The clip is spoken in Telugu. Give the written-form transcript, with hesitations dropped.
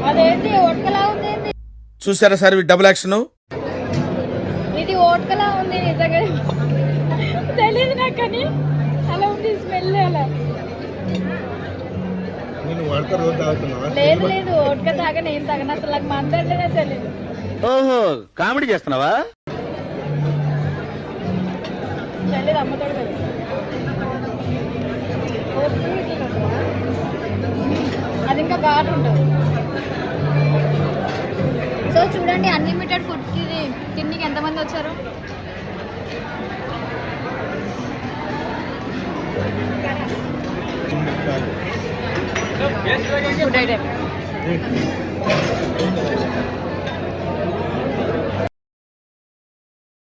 అదేంటి ఓట్కలా ఉంది? చూసారా సార్ డబుల్ యాక్షన్? ఇది ఓట్కలా ఉంది నిజంగా, తెలియదు నాకు కానీ అలా ఉంది స్మెల్. అలా లేదు లేదు, ఓట్క తాగని ఏం తాగను అసలు, నాకు మంద అంటేనే తెలీదు. ఓహో, కామెడీ చేస్తున్నావా? తెలీదు, అమ్మతోడు తెలియదు. అది ఇంకా ఘాటు ఉంటుంది. సో చూడండి, అన్లిమిటెడ్ ఫుడ్కి తిండికి ఎంతమంది వచ్చారు? Food item